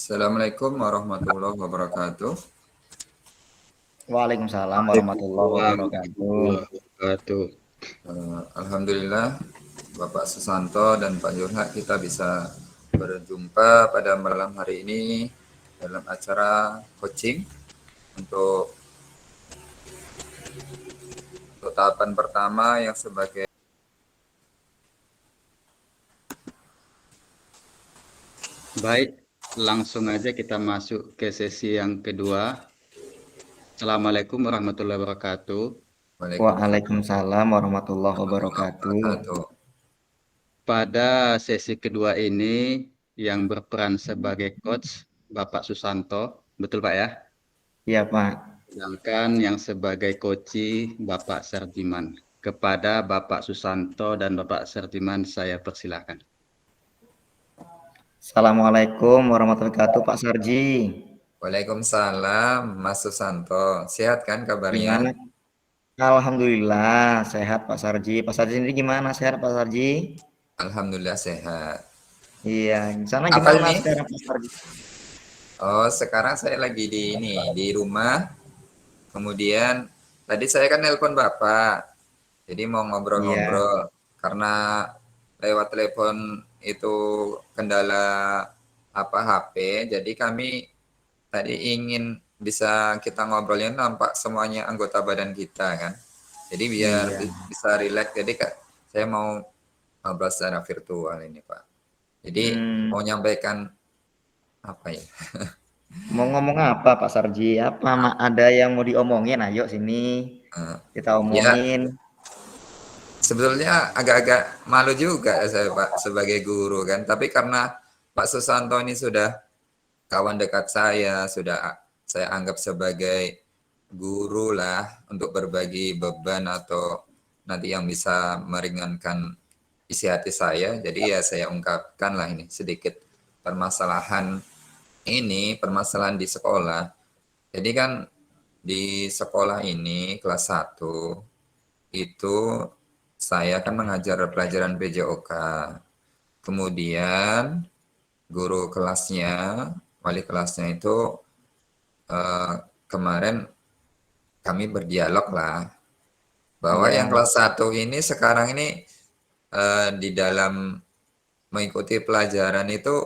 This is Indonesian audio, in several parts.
Assalamualaikum warahmatullahi wabarakatuh. Waalaikumsalam warahmatullahi Waalaikumsalam wabarakatuh. warahmatullahi wabarakatuh. Alhamdulillah, Bapak Susanto dan Pak Yurha, kita bisa berjumpa pada malam hari ini dalam acara coaching untuk tahapan pertama yang sebagai Baik, langsung aja kita masuk ke sesi yang kedua. Assalamualaikum warahmatullahi wabarakatuh. Waalaikumsalam Waalaikumsalam warahmatullahi warahmatullahi wabarakatuh. wabarakatuh. Pada sesi kedua ini yang berperan sebagai coach Bapak Susanto, betul Pak ya? Iya Pak. Sedangkan yang sebagai coachi Bapak Sarjiman. Kepada Bapak Susanto dan Bapak Sarjiman saya persilakan. Assalamualaikum warahmatullahi wabarakatuh Pak Sarji. Waalaikumsalam Mas Susanto. Sehat kan kabarnya? Gimana? Alhamdulillah sehat Pak Sarji. Pak Sarji sendiri gimana? Sehat Pak Sarji? Alhamdulillah sehat. Iya, di sana Apa gimana ini? sekarang Pak Sarji? Oh, sekarang saya lagi di rumah. Kemudian tadi saya kan nelpon Bapak. Jadi mau Iya, ngobrol-ngobrol karena lewat telepon itu kendala apa HP. Jadi kami tadi ingin bisa kita ngobrolin nampak semuanya anggota badan kita kan. Jadi biar iya. bisa rileks. Jadi Kak, saya mau ngobrol secara virtual ini, Pak. Jadi Hmm, mau nyampaikan apa ya? mau ngomong apa Pak Sarji? Ada yang mau diomongin? Ayo sini Eh, kita ya, omongin. sebetulnya agak-agak malu juga ya saya Pak sebagai guru kan. Tapi karena Pak Susanto ini sudah kawan dekat saya, sudah saya anggap sebagai guru lah untuk berbagi beban atau nanti yang bisa meringankan isi hati saya. Jadi ya saya ungkapkan lah ini sedikit permasalahan ini, permasalahan di sekolah. Jadi kan di sekolah ini kelas 1 itu saya kan mengajar pelajaran PJOK. Kemudian guru kelasnya, wali kelasnya itu eh, kemarin kami berdialog lah bahwa yang Iya. kelas 1 ini sekarang ini di dalam mengikuti pelajaran itu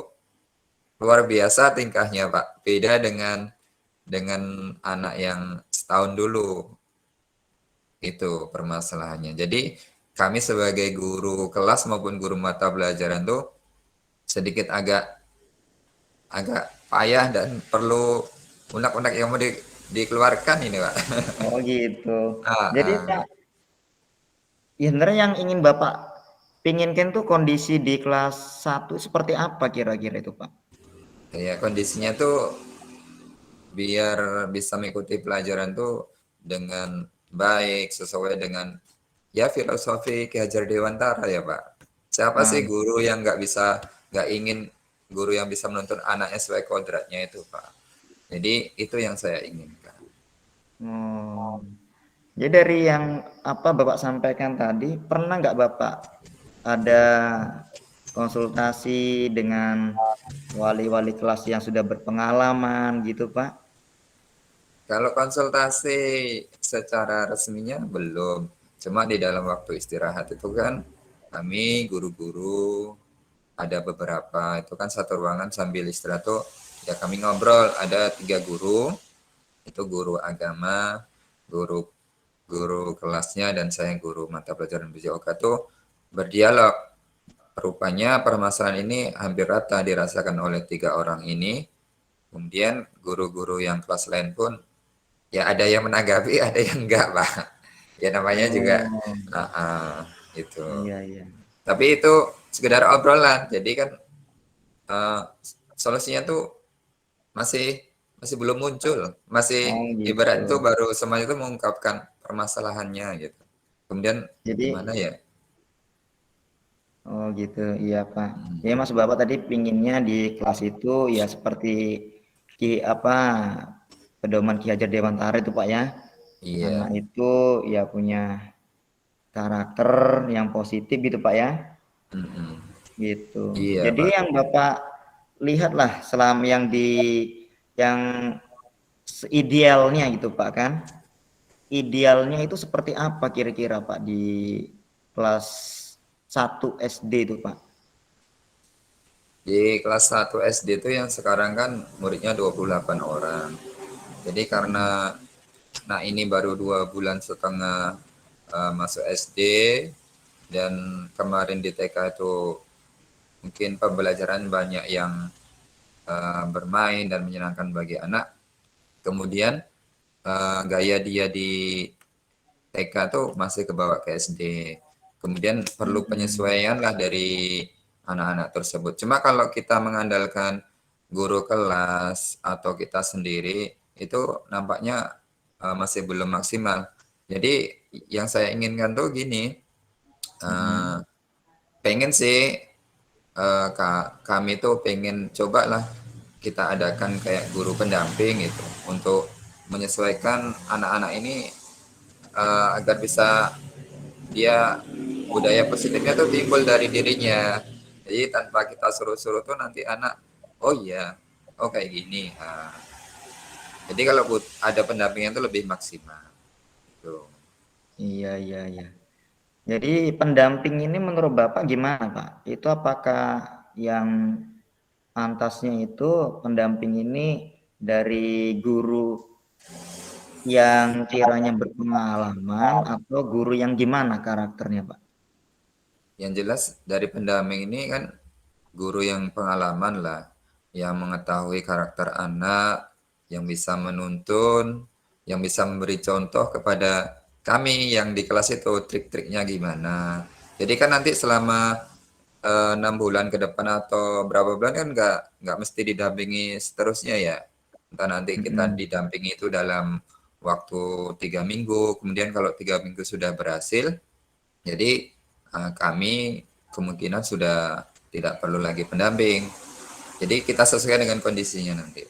luar biasa tingkahnya Pak. Beda dengan anak yang setahun dulu. Itu permasalahannya. Jadi kami sebagai guru kelas maupun guru mata pelajaran tuh sedikit agak agak payah dan perlu unek-unek yang mau dikeluarkan ini, Pak. Oh gitu. Ah, Jadi Pak, ah. ya sebenarnya yang ingin Bapak pinginkan tuh kondisi di kelas 1 seperti apa kira-kira itu, Pak? Ya kondisinya tuh biar bisa mengikuti pelajaran tuh dengan baik sesuai dengan ya filosofi Ki Hajar Dewantara ya Pak. Siapa Nah, sih guru yang nggak ingin guru yang bisa menuntun anaknya sesuai kodratnya itu Pak. Jadi itu yang saya inginkan. oh. Jadi dari yang apa Bapak sampaikan tadi, pernah nggak Bapak ada konsultasi dengan wali-wali kelas yang sudah berpengalaman gitu, Pak? Kalau konsultasi secara resminya belum. Cuma di dalam waktu istirahat itu kan kami guru-guru ada beberapa itu kan satu ruangan sambil istirahat tuh ya kami ngobrol ada 3 guru itu guru agama, guru guru kelasnya dan saya guru mata pelajaran BJOK tuh berdialog. Rupanya permasalahan ini hampir rata dirasakan oleh 3 orang ini. Kemudian guru-guru yang kelas lain pun ya ada yang menanggapi, ada yang enggak, Pak. Ya namanya juga Oh, itu. iya iya. Tapi itu sekedar obrolan. Jadi kan eh, solusinya tuh masih masih belum muncul. Masih Oh gitu. ibarat itu baru semuanya itu mengungkapkan permasalahannya gitu. Kemudian Jadi gimana ya? oh gitu, iya Pak. Ya Hmm, Mas Bapak tadi pinginnya di kelas itu ya seperti apa pedoman Ki Hajar Dewantara itu Pak ya. Anak iya, itu ya punya karakter yang positif gitu Pak ya. mm-mm, Gitu. iya Jadi Pak. yang Bapak lihatlah selama yang idealnya gitu Pak kan. Idealnya itu seperti apa kira-kira Pak di kelas 1 SD itu Pak? Di kelas 1 SD itu yang sekarang kan muridnya 28 orang. Jadi karena ini baru 2,5 bulan masuk SD, dan kemarin di TK itu mungkin pembelajaran banyak yang bermain dan menyenangkan bagi anak. Kemudian gaya dia di TK tuh masih kebawa ke SD. Kemudian perlu penyesuaian lah dari anak-anak tersebut. Cuma kalau kita mengandalkan guru kelas atau kita sendiri, itu nampaknya masih belum maksimal. Jadi yang saya inginkan tuh gini, pengen sih kami tuh pengen cobalah kita adakan kayak guru pendamping gitu untuk menyesuaikan anak-anak ini agar bisa dia budaya positifnya tuh timbul dari dirinya. Jadi tanpa kita suruh-suruh tuh nanti anak, oh iya, oh kayak gini. Jadi kalau ada pendampingan tuh lebih maksimal. Gitu. Iya, iya, iya. Jadi pendamping ini menurut Bapak gimana Pak? Itu apakah yang pantasnya itu pendamping ini dari guru yang kiranya berpengalaman atau guru yang gimana karakternya Pak? Yang jelas dari pendamping ini kan guru yang pengalaman lah, yang mengetahui karakter anak, yang bisa menuntun, yang bisa memberi contoh kepada kami yang di kelas itu trik-triknya gimana. Jadi kan nanti selama 6 bulan ke depan atau berapa bulan kan nggak mesti didampingi seterusnya ya. Entah nanti kita Mhm. didampingi itu dalam waktu 3 minggu, kemudian kalau 3 minggu sudah berhasil, jadi kami kemungkinan sudah tidak perlu lagi pendamping. Jadi kita sesuai dengan kondisinya nanti.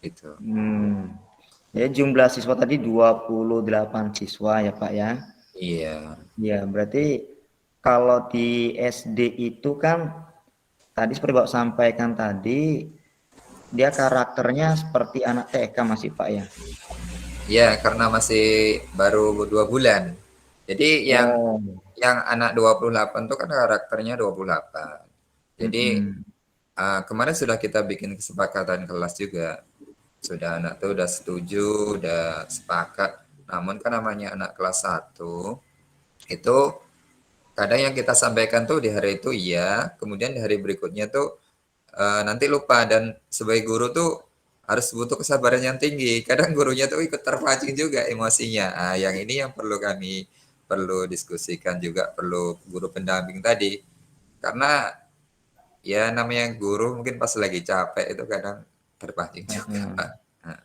Gitu. Ya jumlah siswa tadi 28 siswa ya Pak ya. Iya. Ya berarti kalau di SD itu kan tadi seperti Bapak sampaikan tadi dia karakternya seperti anak TK masih Pak ya. Ya, karena masih baru 2 bulan. Jadi Oh. yang anak 28 itu kan karakternya 28. Jadi Mhm. kemarin sudah kita bikin kesepakatan kelas juga. Sudah anak tuh udah setuju, udah sepakat. Namun kan namanya anak kelas 1 itu kadang yang kita sampaikan tuh di hari itu iya, kemudian di hari berikutnya tuh nanti lupa, dan sebagai guru tuh harus butuh kesabaran yang tinggi. Kadang gurunya tuh ikut terpancing juga emosinya. Yang ini yang perlu diskusikan juga, perlu guru pendamping tadi. Karena ya namanya guru mungkin pas lagi capek itu kadang terpancing juga, Heeh. Pak. Nah,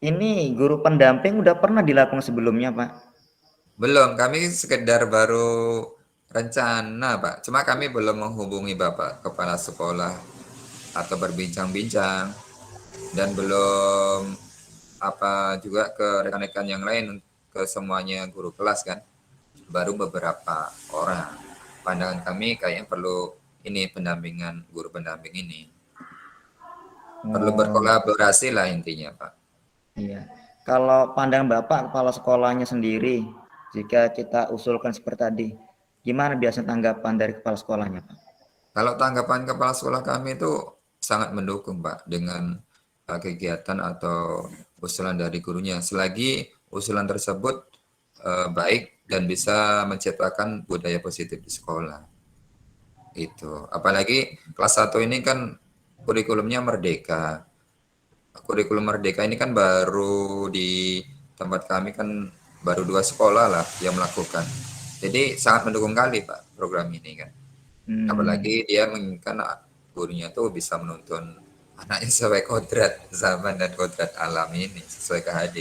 Ini guru pendamping udah pernah dilakukan sebelumnya Pak? belum, kami sekedar baru rencana, Pak. Cuma kami belum menghubungi Bapak Kepala Sekolah atau berbincang-bincang, dan belum apa juga ke rekan-rekan yang lain, ke semuanya guru kelas kan, baru beberapa orang. Pandangan kami kayaknya perlu ini pendampingan guru pendamping ini, perlu Oh berkolaborasi lah intinya Pak. iya. Kalau pandangan Bapak kepala sekolahnya sendiri, jika kita usulkan seperti tadi, gimana biasanya tanggapan dari kepala sekolahnya Pak? Kalau tanggapan kepala sekolah kami itu sangat mendukung Pak dengan kegiatan atau usulan dari gurunya, selagi usulan tersebut baik dan bisa menciptakan budaya positif di sekolah. Itu. Apalagi kelas 1 ini kan kurikulumnya merdeka. Kurikulum merdeka ini kan baru di tempat kami kan baru 2 sekolah lah yang melakukan. Jadi sangat mendukung kali Pak program ini kan. Hmm, Apalagi dia menginginkan gurunya tuh bisa menuntun anaknya sesuai kodrat zaman dan kodrat alam ini, sesuai KHD.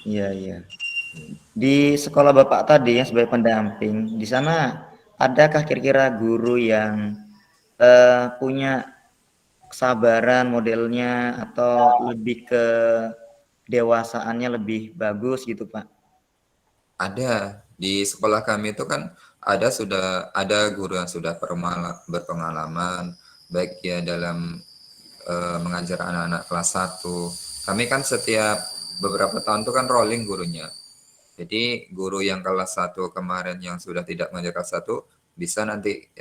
iya iya. Di sekolah Bapak tadi yang sebagai pendamping, di sana adakah kira-kira guru yang punya kesabaran modelnya atau lebih ke dewasaannya lebih bagus gitu Pak? Ada di sekolah kami itu kan ada guru yang sudah berpengalaman, baik ya dalam mengajar anak-anak kelas 1. Kami kan setiap beberapa tahun itu kan rolling gurunya. Jadi guru yang kelas 1 kemarin yang sudah tidak mengajar kelas 1 bisa nanti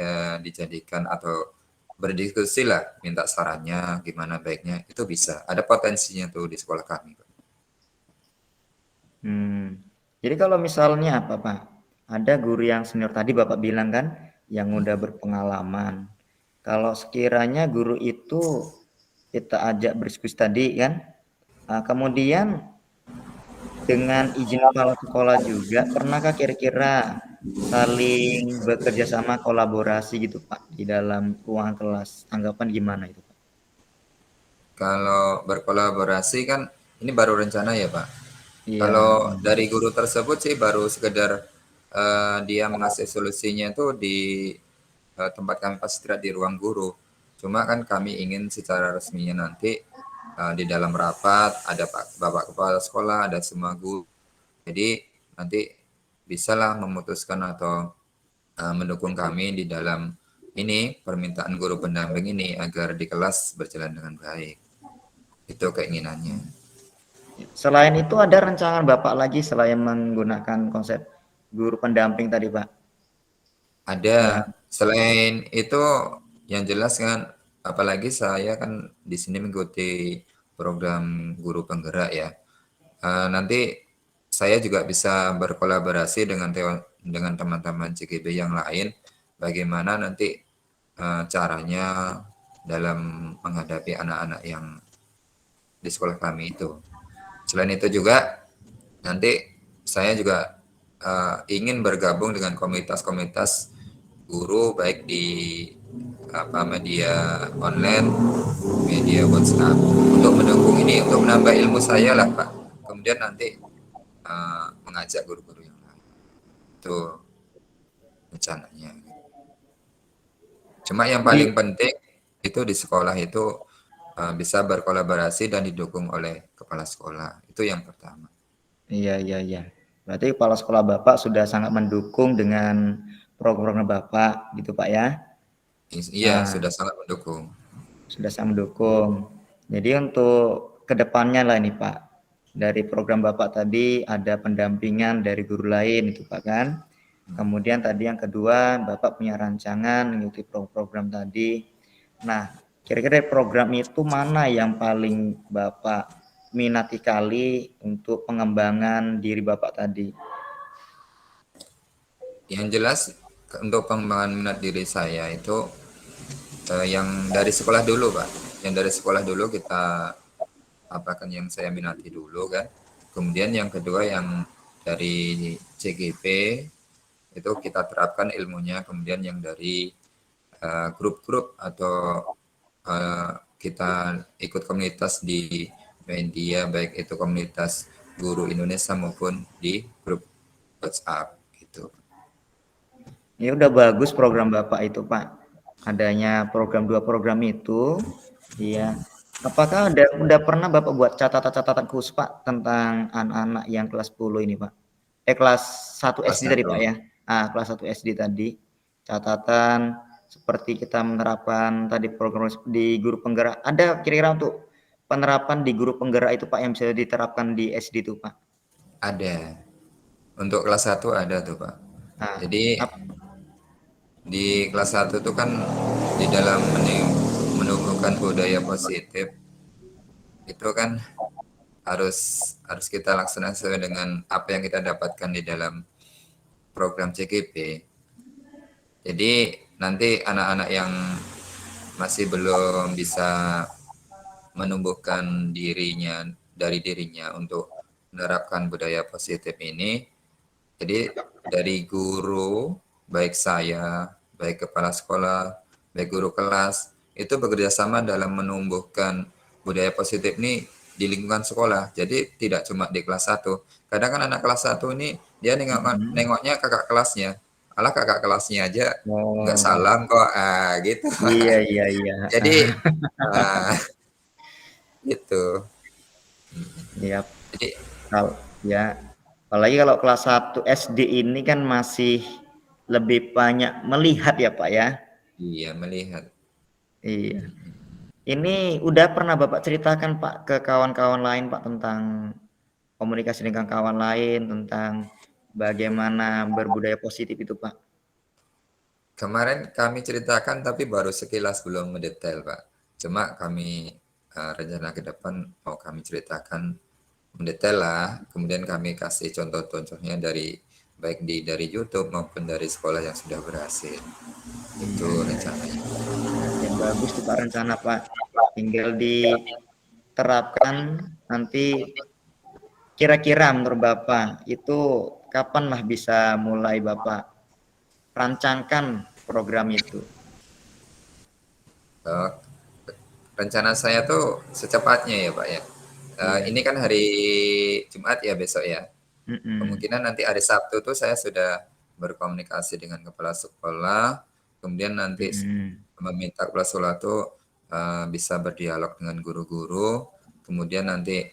dijadikan atau berdiskusi lah, minta sarannya gimana baiknya, itu bisa. Ada potensinya tuh di sekolah kami. Jadi kalau misalnya apa Pak, ada guru yang senior tadi Bapak bilang kan, yang udah berpengalaman. Kalau sekiranya guru itu kita ajak berdiskusi tadi kan, kemudian dengan izin kepala sekolah juga, pernahkah kira-kira saling bekerja sama kolaborasi gitu Pak, di dalam ruangan kelas? Tanggapan gimana itu Pak? Kalau berkolaborasi kan ini baru rencana ya Pak. Iya, Kalau dari guru tersebut sih baru sekedar dia mengasih solusinya itu di tempat kami pas istirahat di ruang guru. Cuma kan kami ingin secara resminya nanti di dalam rapat ada Bapak Kepala Sekolah, ada semua guru. Jadi nanti bisalah memutuskan atau mendukung kami di dalam ini permintaan guru pendamping ini agar di kelas berjalan dengan baik. Itu keinginannya. Selain itu ada rancangan Bapak lagi selain menggunakan konsep guru pendamping tadi Pak? Ada. Selain itu yang jelas kan apalagi saya kan di sini mengikuti program guru penggerak ya. Nanti saya juga bisa berkolaborasi dengan teman-teman CGB yang lain bagaimana nanti caranya dalam menghadapi anak-anak yang di sekolah kami itu. Selain itu juga nanti saya juga ingin bergabung dengan komunitas-komunitas guru baik di media online, media WhatsApp untuk mendukung ini untuk menambah ilmu saya lah Pak. Kemudian nanti mengajak guru-guru yang lain. Itu rencananya. Cuma yang paling penting itu di sekolah itu bisa berkolaborasi dan didukung oleh kepala sekolah. Itu yang pertama. Iya. Berarti kepala sekolah Bapak sudah sangat mendukung dengan program Bapak gitu Pak ya? Iya, sudah sangat mendukung. Sudah sangat mendukung. Jadi untuk kedepannya lah ini Pak, dari program Bapak tadi ada pendampingan dari guru lain itu Pak kan? Kemudian tadi yang kedua Bapak punya rancangan mengikuti program tadi. Nah, kira-kira program itu mana yang paling Bapak minati kali untuk pengembangan diri Bapak tadi? Yang jelas untuk pengembangan minat diri saya itu yang dari sekolah dulu Pak. Yang dari sekolah dulu kita apakan yang saya minati dulu kan. Kemudian yang kedua yang dari CGP itu kita terapkan ilmunya. Kemudian yang dari grup-grup atau kita ikut komunitas di media baik itu komunitas guru Indonesia maupun di grup WhatsApp gitu. Ya udah bagus program Bapak itu Pak. Adanya dua program itu, iya. Apakah udah pernah Bapak buat catatan-catatan khusus Pak tentang anak-anak yang kelas 10 ini Pak? Kelas 1 Kelas SD tadi Pak 1. ya? Kelas 1 SD tadi. Catatan seperti kita menerapkan tadi program di guru penggerak. Ada kira-kira untuk penerapan di guru penggerak itu Pak yang bisa diterapkan di SD itu Pak? Ada. Untuk kelas 1 ada tuh Pak. Jadi di kelas 1 itu kan di dalam menumbuhkan budaya positif itu kan harus kita laksanakan sesuai dengan apa yang kita dapatkan di dalam program CGP. Jadi nanti anak-anak yang masih belum bisa menumbuhkan dirinya untuk menerapkan budaya positif ini, jadi dari guru, baik saya, baik kepala sekolah, baik guru kelas, itu bekerja sama dalam menumbuhkan budaya positif ini di lingkungan sekolah. Jadi tidak cuma di kelas 1. Kadang kan anak kelas 1 ini dia nengoknya kakak kelasnya. Alah kakak kelasnya aja nggak salam kok, gitu. Iya. Jadi gitu. Iya. Jadi Ya, apalagi kalau kelas 1 SD ini kan masih lebih banyak melihat ya Pak ya. Iya, melihat. Iya. Ini udah pernah Bapak ceritakan Pak ke kawan-kawan lain Pak tentang komunikasi dengan kawan lain, tentang bagaimana berbudaya positif itu Pak? Kemarin kami ceritakan tapi baru sekilas, belum mendetail, Pak. Cuma kami rencana ke depan mau kami ceritakan mendetail lah. Kemudian kami kasih contoh-contohnya dari YouTube maupun dari sekolah yang sudah berhasil. Iya, Itu iya, iya. rencananya. Ya bagus tuh Pak rencana Pak. Tinggal diterapkan nanti kira-kira menurut Bapak itu kapan lah bisa mulai Bapak rancangkan program itu? Eh, Rencana saya tuh secepatnya ya, Pak ya. Iya. Ini kan hari Jumat ya, besok ya. Mm-mm. Kemungkinan nanti hari Sabtu tuh saya sudah berkomunikasi dengan kepala sekolah, kemudian nanti Mm-mm. meminta kepala sekolah tuh bisa berdialog dengan guru-guru, kemudian nanti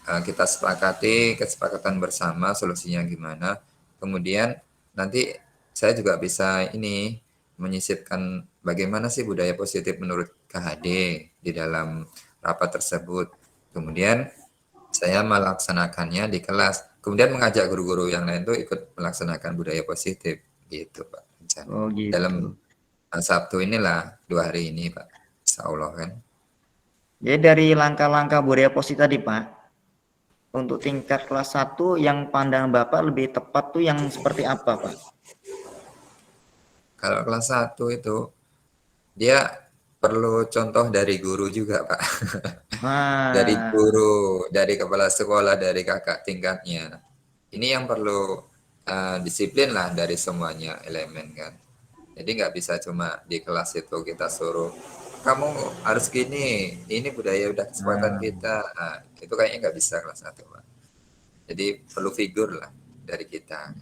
kita sepakati kesepakatan bersama solusinya gimana. Kemudian nanti saya juga bisa ini menyisipkan bagaimana sih budaya positif menurut KHD di dalam rapat tersebut. Kemudian saya melaksanakannya di kelas. Kemudian mengajak guru-guru yang lain tuh ikut melaksanakan budaya positif gitu, Pak. Rencana. Oh Dalam gitu. Sabtu inilah 2 hari ini, Pak. Insya Allah kan. Jadi dari langkah-langkah budaya positif tadi Pak, untuk tingkat kelas 1 yang pandangan Bapak lebih tepat tuh yang seperti apa Pak? Kalau kelas 1 itu dia perlu contoh dari guru juga, Pak. Dari Wah, guru, dari kepala sekolah, dari kakak tingkatnya. Ini yang perlu disiplin lah dari semuanya elemen kan. Jadi nggak bisa cuma di kelas itu kita suruh kamu harus gini, ini budaya udah kesepakatan nah, kita. Nah, itu kayaknya nggak bisa kelas 1, Pak. Jadi perlu figur lah dari kita.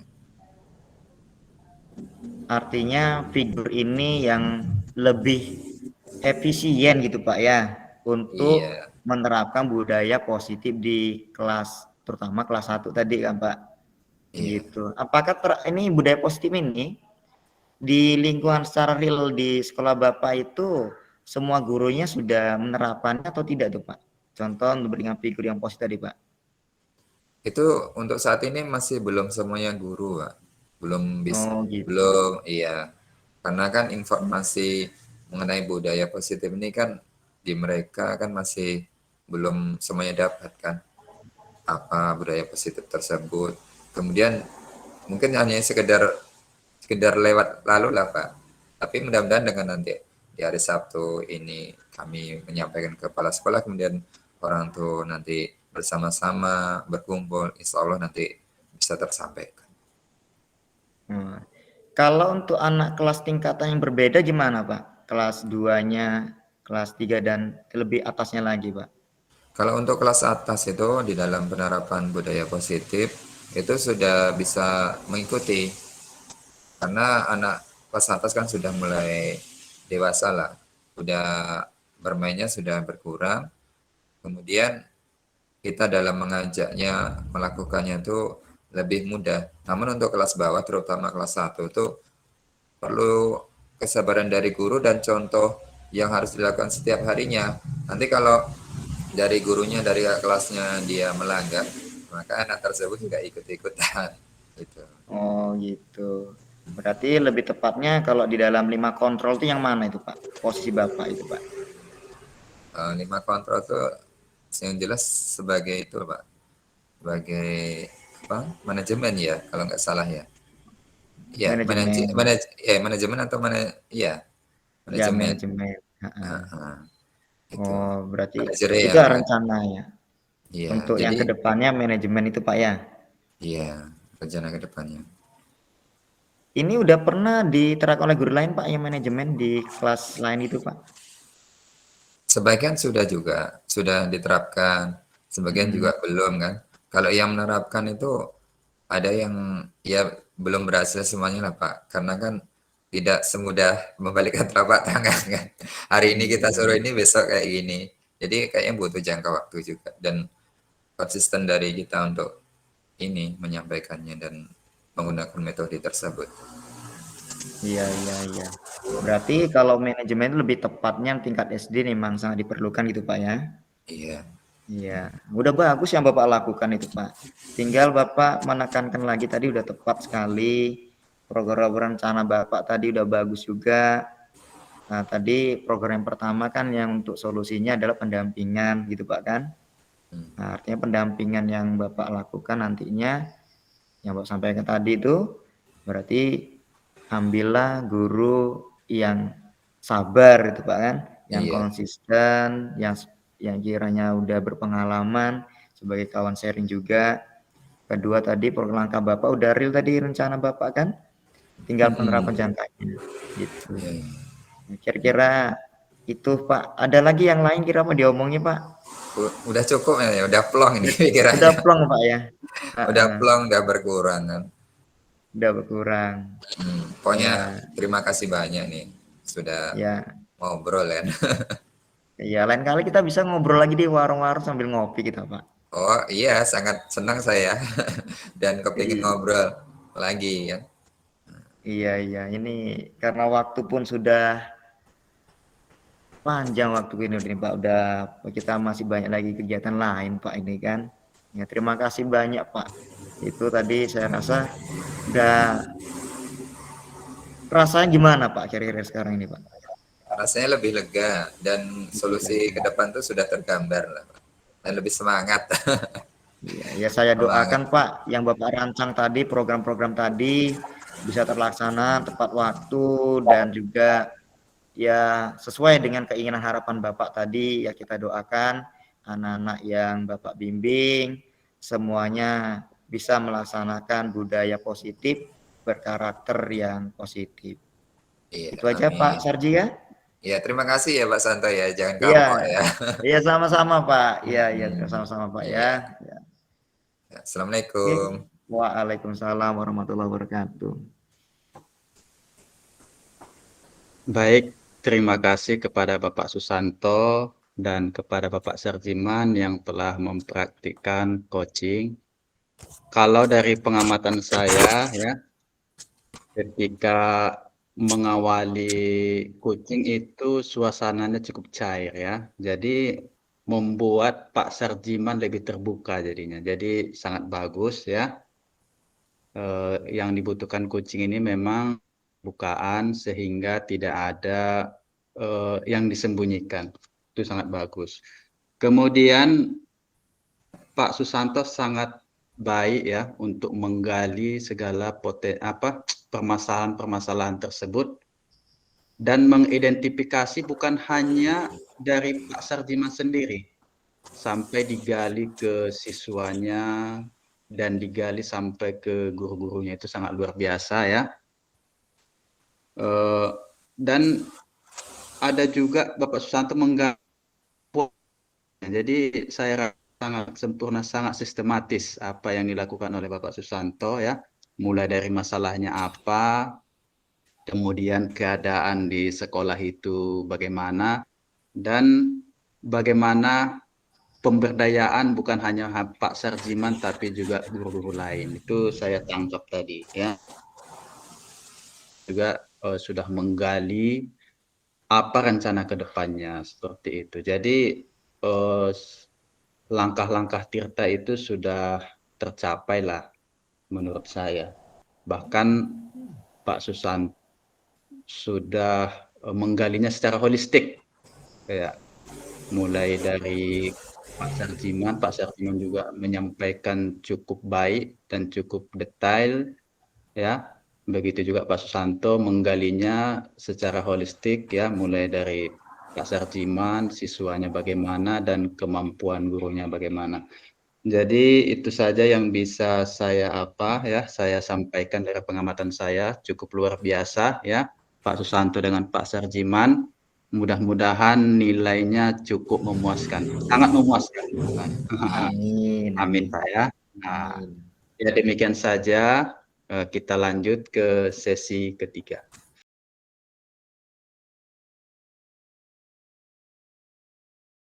artinya figur ini yang lebih efisien gitu Pak ya untuk Iya, menerapkan budaya positif di kelas terutama kelas 1 tadi kan Pak. iya. Gitu. Apakah ini budaya positif ini di lingkungan secara real di sekolah Bapak itu semua gurunya sudah menerapkannya atau tidak tuh Pak? Contoh memberikan figur yang positif tadi Pak. Itu untuk saat ini masih belum semuanya guru, Pak. Belum bisa, Oh gitu. belum, iya. Karena kan informasi mengenai budaya positif ini kan di mereka kan masih belum semuanya dapat kan apa budaya positif tersebut. Kemudian mungkin hanya sekedar sekedar lewat lalu lah, Pak. Tapi mudah-mudahan dengan nanti di hari Sabtu ini kami menyampaikan ke kepala sekolah, kemudian orang tua nanti bersama-sama berkumpul, insya Allah nanti bisa tersampaikan. Nah, kalau untuk anak kelas tingkatan yang berbeda gimana Pak? Kelas 2-nya, kelas 3 dan lebih atasnya lagi Pak. Kalau untuk kelas atas itu di dalam penerapan budaya positif itu sudah bisa mengikuti karena anak kelas atas kan sudah mulai dewasa lah, sudah bermainnya sudah berkurang. Kemudian kita dalam mengajaknya melakukannya itu lebih mudah. Namun untuk kelas bawah terutama kelas 1 itu perlu kesabaran dari guru dan contoh yang harus dilakukan setiap harinya. Nanti kalau dari gurunya dari kelasnya dia melanggar, maka anak tersebut juga ikut-ikutan gitu. Oh gitu. Berarti lebih tepatnya kalau di dalam 5 kontrol itu yang mana itu Pak? Posisi Bapak itu Pak. 5 kontrol itu yang jelas sebagai itu, Pak, sebagai apa, manajemen ya kalau nggak salah ya. Iya, Manajemen. manajemen atau mana? Iya, Ya manajemen. manajemen. Heeh. Heeh, itu. Oh berarti itu Manajerial ya. rencananya. Iya, Untuk yang jadi kedepannya manajemen itu Pak ya. iya, rencana ke depannya. Ini udah pernah diterapkan oleh guru lain Pak yang manajemen di kelas lain itu Pak. Sebagian sudah juga, sudah diterapkan, sebagian Hmm. juga belum kan. Kalau yang menerapkan itu ada yang ya belum berhasil semuanya lah, Pak. Karena kan tidak semudah membalikan telapak tangan kan. Hari ini kita Iya, suruh iya. ini, besok kayak gini. Jadi kayaknya butuh jangka waktu juga dan konsisten dari kita untuk ini menyampaikannya dan menggunakan metode tersebut. Iya, iya, iya. Berarti kalau manajemen itu lebih tepatnya tingkat SD memang sangat diperlukan gitu Pak ya? Iya. Iya, udah bagus yang Bapak lakukan itu Pak. Tinggal Bapak menekankan lagi tadi udah tepat sekali. Program rencana Bapak tadi udah bagus juga. Nah, tadi program yang pertama kan yang untuk solusinya adalah pendampingan gitu Pak kan. Hmm. Nah, artinya pendampingan yang Bapak lakukan nantinya yang Bapak sampaikan tadi itu berarti ambillah guru yang sabar itu Pak kan, yang Iya. konsisten, yang kiranya udah berpengalaman sebagai kawan sharing juga. Kedua tadi langkah Bapak udah real tadi rencana Bapak kan, tinggal penerapan Mm-mm. jangkanya gitu. Iya. Nah, kira-kira itu Pak, ada lagi yang lain kira apa diomongnya Pak? Udah cukup ya, udah plong ini Udah pikirannya. plong Pak ya? Udah Heeh, plong, udah berkurang kan. udah berkurang. Pokoknya Ya, terima kasih banyak nih sudah ya, ngobrol ya. ya lain kali kita bisa ngobrol lagi di warung-warung sambil ngopi kita Pak. Oh iya, sangat senang saya dan kepingin Iya, ngobrol lagi ya. iya, iya. Ini karena waktu pun sudah panjang waktu ini Pak. Udah kita masih banyak lagi kegiatan lain Pak ini kan. Ya terima kasih banyak Pak. Itu tadi saya rasa udah rasanya gimana Pak kira-kira sekarang ini Pak? Rasanya lebih lega dan solusi ke depan tuh sudah tergambar lah, Pak. Dan lebih semangat. Iya, ya saya Semangat. doakan Pak yang Bapak rancang tadi program-program tadi bisa terlaksana tepat waktu dan juga ya sesuai dengan keinginan harapan Bapak tadi ya kita doakan anak-anak yang Bapak bimbing semuanya bisa melaksanakan budaya positif berkarakter yang positif. Iya, Itu aja Pak amin. Sarji ya. Iya, terima kasih ya Pak Santo ya. Jangan Iya, kapok ya. iya sama-sama Pak. Iya, iya Hmm, sama-sama Pak ya. iya. Ya. Ya, Oke. Assalamualaikum. Waalaikumsalam warahmatullahi wabarakatuh. Baik, terima kasih kepada Bapak Susanto dan kepada Bapak Serjiman yang telah mempraktikkan coaching. Kalau dari pengamatan saya ya, ketika mengawali coaching itu suasananya cukup cair ya. Jadi membuat Pak Serjiman lebih terbuka jadinya. Jadi sangat bagus ya. Yang dibutuhkan coaching ini memang bukaan sehingga tidak ada yang disembunyikan. Itu sangat bagus. Kemudian Pak Susanto sangat baik ya untuk menggali segala permasalahan-permasalahan tersebut dan mengidentifikasi bukan hanya dari Pak Sarjiman sendiri, sampai digali ke siswanya dan digali sampai ke guru-gurunya itu sangat luar biasa ya. Dan ada juga Bapak Susanto menggali, jadi saya rasa sangat sempurna, sangat sistematis apa yang dilakukan oleh Bapak Susanto ya, mulai dari masalahnya apa, kemudian keadaan di sekolah itu bagaimana, dan bagaimana pemberdayaan bukan hanya Pak Sarjiman tapi juga guru-guru lain. Itu saya tangkap tadi ya. Juga sudah menggali apa rencana ke depannya seperti itu. Jadi langkah-langkah Tirta itu sudah tercapai lah menurut saya. Bahkan Pak Susanto sudah menggalinya secara holistik, kayak mulai dari Pak Sarjiman juga menyampaikan cukup baik dan cukup detail ya. Begitu juga Pak Susanto menggalinya secara holistik ya, mulai dari Pak Sarjiman, siswanya bagaimana dan kemampuan gurunya bagaimana. Jadi itu saja yang bisa saya sampaikan dari pengamatan saya, cukup luar biasa ya Pak Susanto dengan Pak Sarjiman. Mudah-mudahan nilainya cukup memuaskan, sangat memuaskan. Amin, Amin amin, Pak ya. Nah, amin. ya demikian saja, kita lanjut ke sesi ketiga.